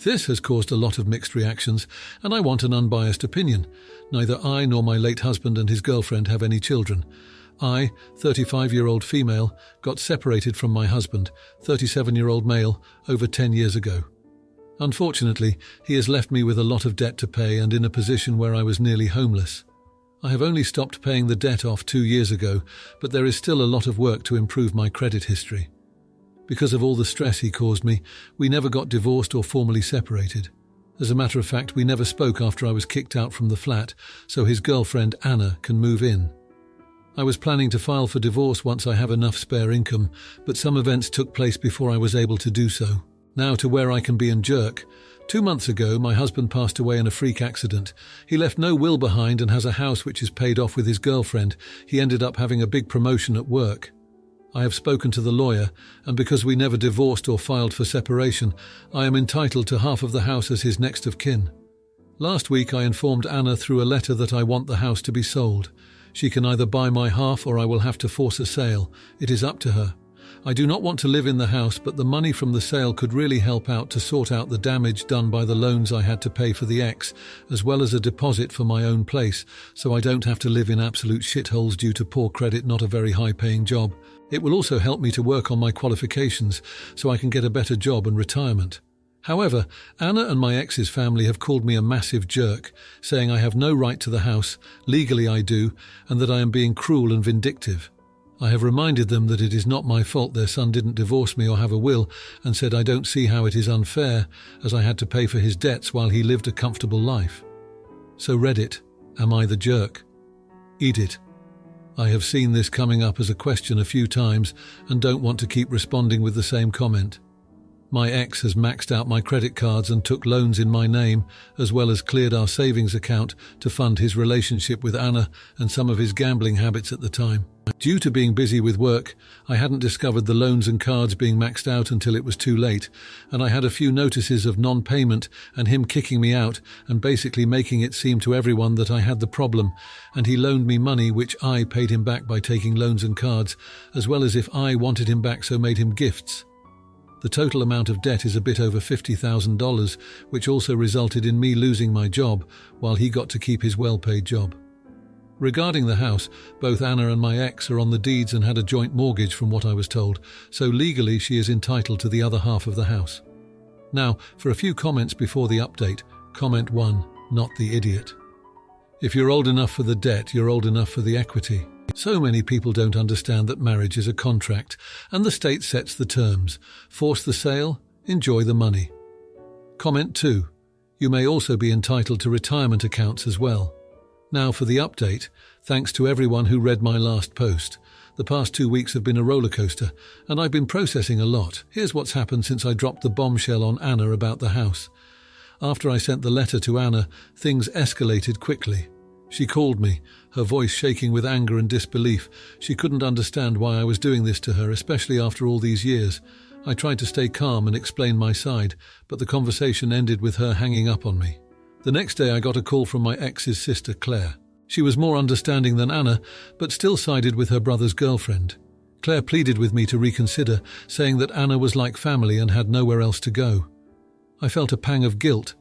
This has caused a lot of mixed reactions, and I want an unbiased opinion. Neither I nor my late husband and his girlfriend have any children. I, 35-year-old female, got separated from my husband, 37-year-old male, over 10 years ago. Unfortunately, he has left me with a lot of debt to pay and in a position where I was nearly homeless. I have only stopped paying the debt off 2 years ago, but there is still a lot of work to improve my credit history. Because of all the stress he caused me, we never got divorced or formally separated. As a matter of fact, we never spoke after I was kicked out from the flat, so his girlfriend, Anna, can move in. I was planning to file for divorce once I have enough spare income, but some events took place before I was able to do so. Now to where I can be a jerk. 2 months ago, my husband passed away in a freak accident. He left no will behind and has a house which is paid off with his girlfriend. He ended up having a big promotion at work. I have spoken to the lawyer, and because we never divorced or filed for separation, I am entitled to half of the house as his next of kin. Last week I informed Anna through a letter that I want the house to be sold. She can either buy my half or I will have to force a sale. It is up to her. I do not want to live in the house, but the money from the sale could really help out to sort out the damage done by the loans I had to pay for the ex, as well as a deposit for my own place, so I don't have to live in absolute shitholes due to poor credit, not a very high-paying job. It will also help me to work on my qualifications, so I can get a better job and retirement. However, Anna and my ex's family have called me a massive jerk, saying I have no right to the house, legally I do, and that I am being cruel and vindictive. I have reminded them that it is not my fault their son didn't divorce me or have a will, and said I don't see how it is unfair, as I had to pay for his debts while he lived a comfortable life. So Reddit, am I the jerk? Eat it. I have seen this coming up as a question a few times and don't want to keep responding with the same comment. My ex has maxed out my credit cards and took loans in my name, as well as cleared our savings account to fund his relationship with Anna and some of his gambling habits at the time. Due to being busy with work, I hadn't discovered the loans and cards being maxed out until it was too late, and I had a few notices of non-payment and him kicking me out and basically making it seem to everyone that I had the problem, and he loaned me money which I paid him back by taking loans and cards, as well as if I wanted him back so made him gifts. The total amount of debt is a bit over $50,000, which also resulted in me losing my job while he got to keep his well-paid job. Regarding the house, both Anna and my ex are on the deeds and had a joint mortgage from what I was told, so legally she is entitled to the other half of the house. Now, for a few comments before the update. Comment 1, not the idiot. If you're old enough for the debt, you're old enough for the equity. So many people don't understand that marriage is a contract, and the state sets the terms. Force the sale, enjoy the money. Comment 2. You may also be entitled to retirement accounts as well. Now for the update. Thanks to everyone who read my last post. The past 2 weeks have been a roller coaster, and I've been processing a lot. Here's what's happened since I dropped the bombshell on Anna about the house. After I sent the letter to Anna, things escalated quickly. She called me, her voice shaking with anger and disbelief. She couldn't understand why I was doing this to her, especially after all these years. I tried to stay calm and explain my side, but the conversation ended with her hanging up on me. The next day I got a call from my ex's sister, Claire. She was more understanding than Anna, but still sided with her brother's girlfriend. Claire pleaded with me to reconsider, saying that Anna was like family and had nowhere else to go. I felt a pang of guilt,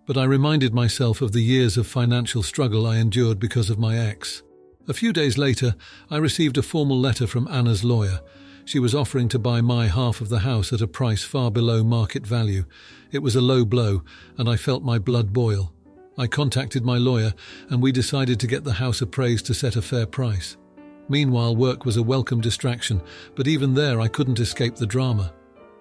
but I reminded myself of the years of financial struggle I endured because of my ex. A few days later, I received a formal letter from Anna's lawyer. She was offering to buy my half of the house at a price far below market value. It was a low blow, and I felt my blood boil. I contacted my lawyer, and we decided to get the house appraised to set a fair price. Meanwhile, work was a welcome distraction, but even there I couldn't escape the drama.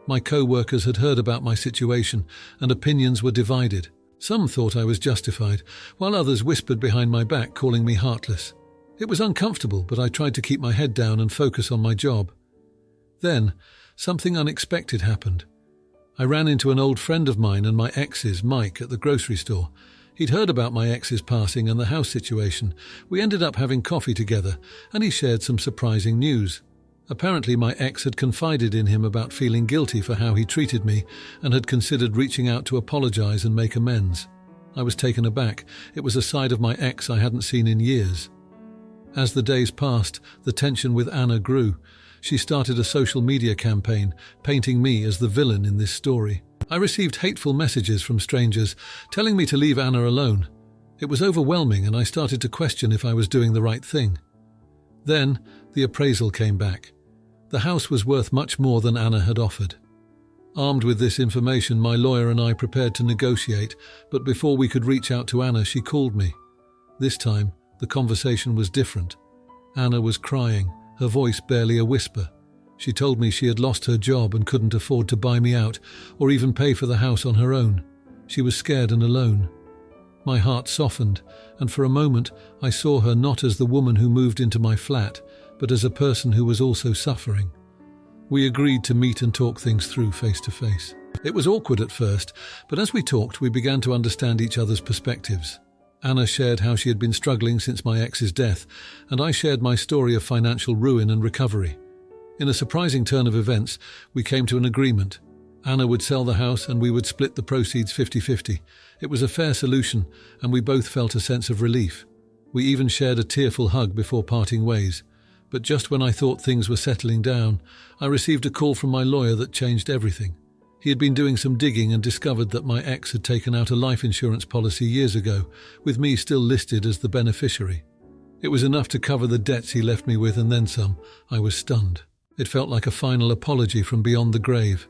My co-workers had heard about my situation, and opinions were divided. Some thought I was justified, while others whispered behind my back, calling me heartless. It was uncomfortable, but I tried to keep my head down and focus on my job. Then, something unexpected happened. I ran into an old friend of mine and my ex's, Mike, at the grocery store. He'd heard about my ex's passing and the house situation. We ended up having coffee together, and he shared some surprising news. Apparently my ex had confided in him about feeling guilty for how he treated me and had considered reaching out to apologize and make amends. I was taken aback. It was a side of my ex I hadn't seen in years. As the days passed, the tension with Anna grew. She started a social media campaign, painting me as the villain in this story. I received hateful messages from strangers telling me to leave Anna alone. It was overwhelming and I started to question if I was doing the right thing. Then, the appraisal came back. The house was worth much more than Anna had offered. Armed with this information, my lawyer and I prepared to negotiate, but before we could reach out to Anna, she called me. This time, the conversation was different. Anna was crying, her voice barely a whisper. She told me she had lost her job and couldn't afford to buy me out or even pay for the house on her own. She was scared and alone. My heart softened, and for a moment I saw her not as the woman who moved into my flat, but as a person who was also suffering. We agreed to meet and talk things through face to face. It was awkward at first, but as we talked, we began to understand each other's perspectives. Anna shared how she had been struggling since my ex's death, and I shared my story of financial ruin and recovery. In a surprising turn of events, we came to an agreement. Anna would sell the house and we would split the proceeds 50-50. It was a fair solution, and we both felt a sense of relief. We even shared a tearful hug before parting ways. But just when I thought things were settling down, I received a call from my lawyer that changed everything. He had been doing some digging and discovered that my ex had taken out a life insurance policy years ago, with me still listed as the beneficiary. It was enough to cover the debts he left me with and then some. I was stunned. It felt like a final apology from beyond the grave.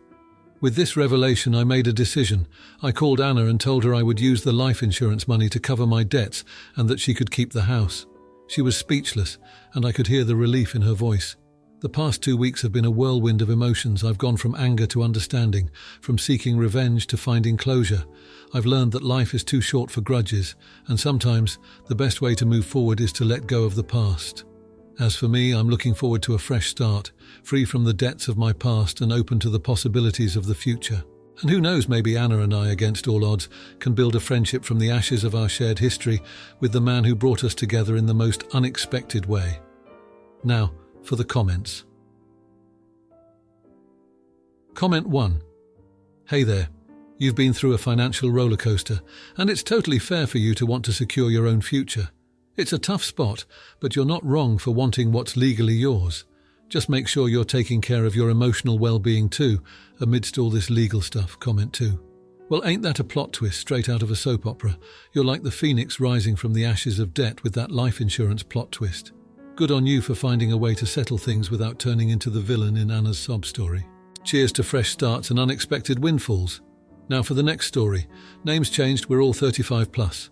With this revelation, I made a decision. I called Anna and told her I would use the life insurance money to cover my debts and that she could keep the house. She was speechless, and I could hear the relief in her voice. The past 2 weeks have been a whirlwind of emotions. I've gone from anger to understanding, from seeking revenge to finding closure. I've learned that life is too short for grudges, and sometimes the best way to move forward is to let go of the past. As for me, I'm looking forward to a fresh start, free from the debts of my past and open to the possibilities of the future. And who knows, maybe Anna and I, against all odds, can build a friendship from the ashes of our shared history with the man who brought us together in the most unexpected way. Now, for the comments. Comment 1. Hey there. You've been through a financial roller coaster, and it's totally fair for you to want to secure your own future. It's a tough spot, but you're not wrong for wanting what's legally yours. Just make sure you're taking care of your emotional well-being too, amidst all this legal stuff. Comment 2. Well, ain't that a plot twist straight out of a soap opera? You're like the phoenix rising from the ashes of debt with that life insurance plot twist. Good on you for finding a way to settle things without turning into the villain in Anna's sob story. Cheers to fresh starts and unexpected windfalls. Now for the next story. Names changed, we're all 35 plus.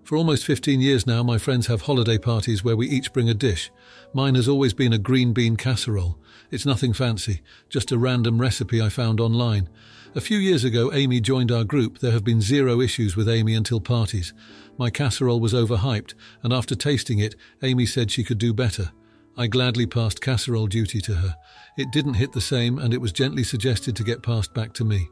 For almost 15 years now, my friends have holiday parties where we each bring a dish. Mine has always been a green bean casserole. It's nothing fancy, just a random recipe I found online. A few years ago, Amy joined our group. There have been zero issues with Amy until parties. My casserole was overhyped, and after tasting it, Amy said she could do better. I gladly passed casserole duty to her. It didn't hit the same, and it was gently suggested to get passed back to me.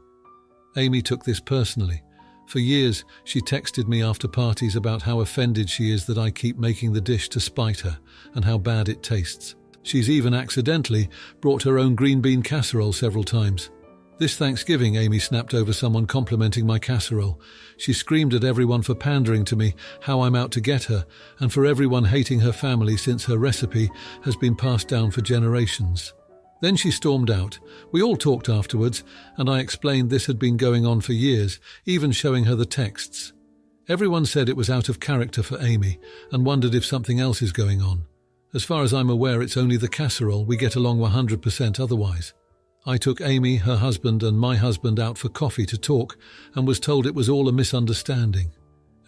Amy took this personally. For years, she texted me after parties about how offended she is that I keep making the dish to spite her, and how bad it tastes. She's even accidentally brought her own green bean casserole several times. This Thanksgiving, Amy snapped over someone complimenting my casserole. She screamed at everyone for pandering to me, how I'm out to get her, and for everyone hating her family since her recipe has been passed down for generations. Then she stormed out. We all talked afterwards, and I explained this had been going on for years, even showing her the texts. Everyone said it was out of character for Amy, and wondered if something else is going on. As far as I'm aware, it's only the casserole. We get along 100% otherwise. I took Amy, her husband, and my husband out for coffee to talk, and was told it was all a misunderstanding.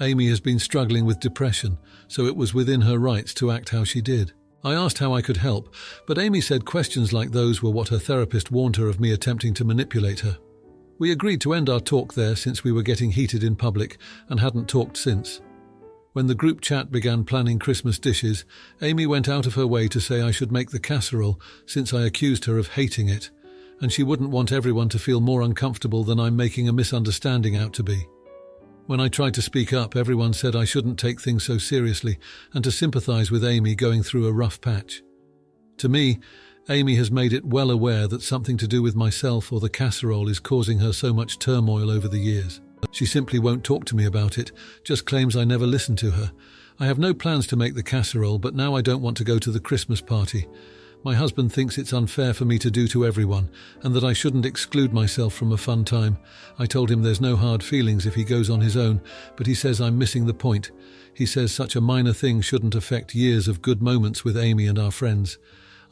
Amy has been struggling with depression, so it was within her rights to act how she did. I asked how I could help, but Amy said questions like those were what her therapist warned her of me attempting to manipulate her. We agreed to end our talk there since we were getting heated in public and hadn't talked since. When the group chat began planning Christmas dishes, Amy went out of her way to say I should make the casserole since I accused her of hating it, and she wouldn't want everyone to feel more uncomfortable than I'm making a misunderstanding out to be. When I tried to speak up, everyone said I shouldn't take things so seriously and to sympathize with Amy going through a rough patch. To me, Amy has made it well aware that something to do with myself or the casserole is causing her so much turmoil over the years. She simply won't talk to me about it, just claims I never listened to her. I have no plans to make the casserole, but now I don't want to go to the Christmas party. My husband thinks it's unfair for me to do to everyone, and that I shouldn't exclude myself from a fun time. I told him there's no hard feelings if he goes on his own, but he says I'm missing the point. He says such a minor thing shouldn't affect years of good moments with Amy and our friends.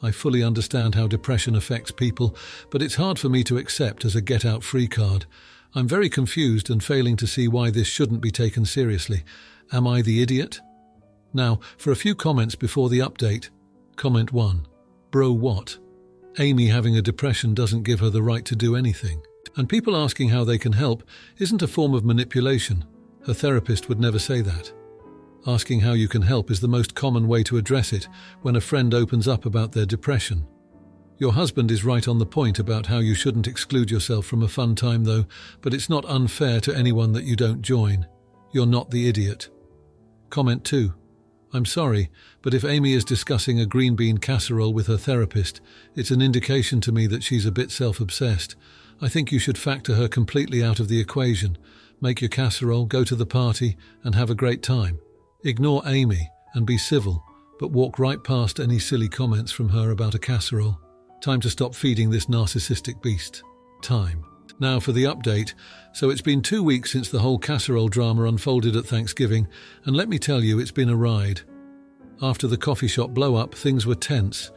I fully understand how depression affects people, but it's hard for me to accept as a get-out-free card. I'm very confused and failing to see why this shouldn't be taken seriously. Am I the idiot? Now, for a few comments before the update. Comment 1. Bro, what? Amy having a depression doesn't give her the right to do anything. And people asking how they can help isn't a form of manipulation. Her therapist would never say that. Asking how you can help is the most common way to address it when a friend opens up about their depression. Your husband is right on the point about how you shouldn't exclude yourself from a fun time though, but it's not unfair to anyone that you don't join. You're not the idiot. Comment 2. I'm sorry, but if Amy is discussing a green bean casserole with her therapist, it's an indication to me that she's a bit self-obsessed. I think you should factor her completely out of the equation. Make your casserole, go to the party, and have a great time. Ignore Amy and be civil, but walk right past any silly comments from her about a casserole. Time to stop feeding this narcissistic beast. Time. Now for the update. So it's been 2 weeks since the whole casserole drama unfolded at Thanksgiving, and let me tell you, it's been a ride. After the coffee shop blow-up, things were tense.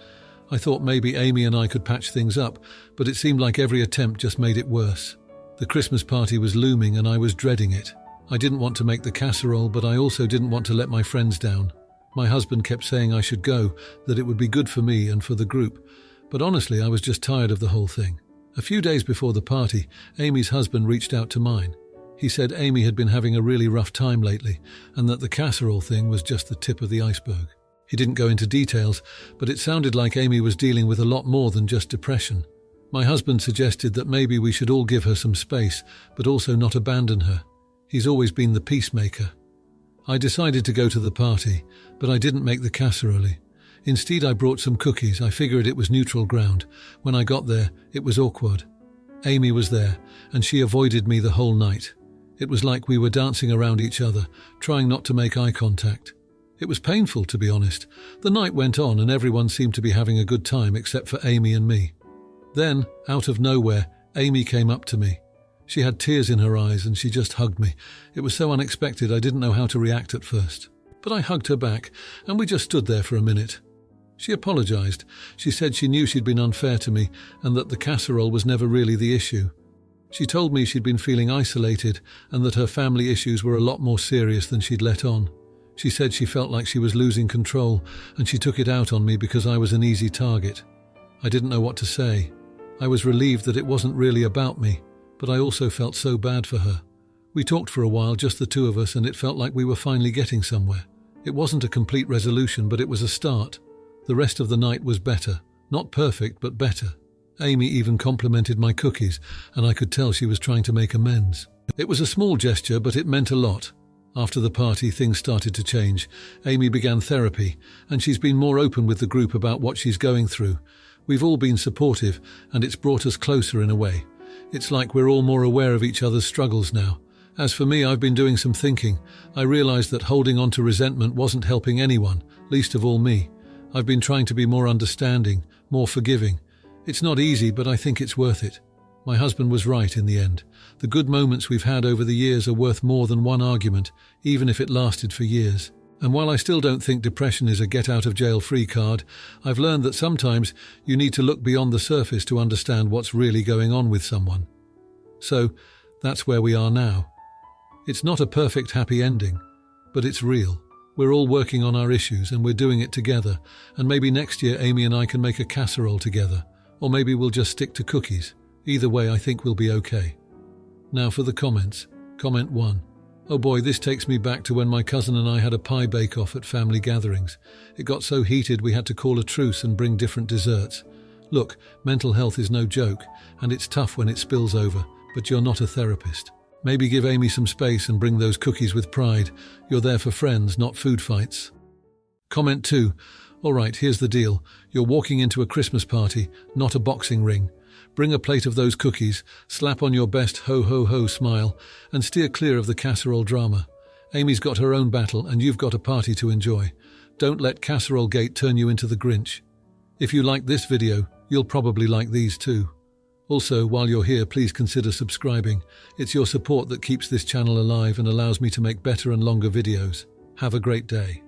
I thought maybe Amy and I could patch things up, but it seemed like every attempt just made it worse. The Christmas party was looming and I was dreading it. I didn't want to make the casserole, but I also didn't want to let my friends down. My husband kept saying I should go, that it would be good for me and for the group, but honestly I was just tired of the whole thing. A few days before the party, Amy's husband reached out to mine. He said Amy had been having a really rough time lately, and that the casserole thing was just the tip of the iceberg. He didn't go into details, but it sounded like Amy was dealing with a lot more than just depression. My husband suggested that maybe we should all give her some space, but also not abandon her. He's always been the peacemaker. I decided to go to the party, but I didn't make the casserole. Instead, I brought some cookies. I figured it was neutral ground. When I got there, it was awkward. Amy was there, and she avoided me the whole night. It was like we were dancing around each other, trying not to make eye contact. It was painful, to be honest. The night went on and everyone seemed to be having a good time except for Amy and me. Then, out of nowhere, Amy came up to me. She had tears in her eyes and she just hugged me. It was so unexpected I didn't know how to react at first. But I hugged her back and we just stood there for a minute. She apologized. She said she knew she'd been unfair to me and that the casserole was never really the issue. She told me she'd been feeling isolated and that her family issues were a lot more serious than she'd let on. She said she felt like she was losing control and she took it out on me because I was an easy target. I didn't know what to say. I was relieved that it wasn't really about me, but I also felt so bad for her. We talked for a while, just the two of us, and it felt like we were finally getting somewhere. It wasn't a complete resolution, but it was a start. The rest of the night was better. Not perfect, but better. Amy even complimented my cookies, and I could tell she was trying to make amends. It was a small gesture, but it meant a lot. After the party, things started to change. Amy began therapy, and she's been more open with the group about what she's going through. We've all been supportive, and it's brought us closer in a way. It's like we're all more aware of each other's struggles now. As for me, I've been doing some thinking. I realized that holding on to resentment wasn't helping anyone, least of all me. I've been trying to be more understanding, more forgiving. It's not easy, but I think it's worth it. My husband was right in the end. The good moments we've had over the years are worth more than one argument, even if it lasted for years. And while I still don't think depression is a get-out-of-jail-free card, I've learned that sometimes you need to look beyond the surface to understand what's really going on with someone. So, that's where we are now. It's not a perfect happy ending, but it's real. We're all working on our issues and we're doing it together, and maybe next year Amy and I can make a casserole together, or maybe we'll just stick to cookies. Either way, I think we'll be okay. Now for the comments. Comment 1. Oh boy, this takes me back to when my cousin and I had a pie bake-off at family gatherings. It got so heated we had to call a truce and bring different desserts. Look, mental health is no joke, and it's tough when it spills over, but you're not a therapist. Maybe give Amy some space and bring those cookies with pride. You're there for friends, not food fights. Comment 2. All right, here's the deal. You're walking into a Christmas party, not a boxing ring. Bring a plate of those cookies, slap on your best ho-ho-ho smile, and steer clear of the casserole drama. Amy's got her own battle, and you've got a party to enjoy. Don't let Casserole Gate turn you into the Grinch. If you like this video, you'll probably like these too. Also, while you're here, please consider subscribing. It's your support that keeps this channel alive and allows me to make better and longer videos. Have a great day.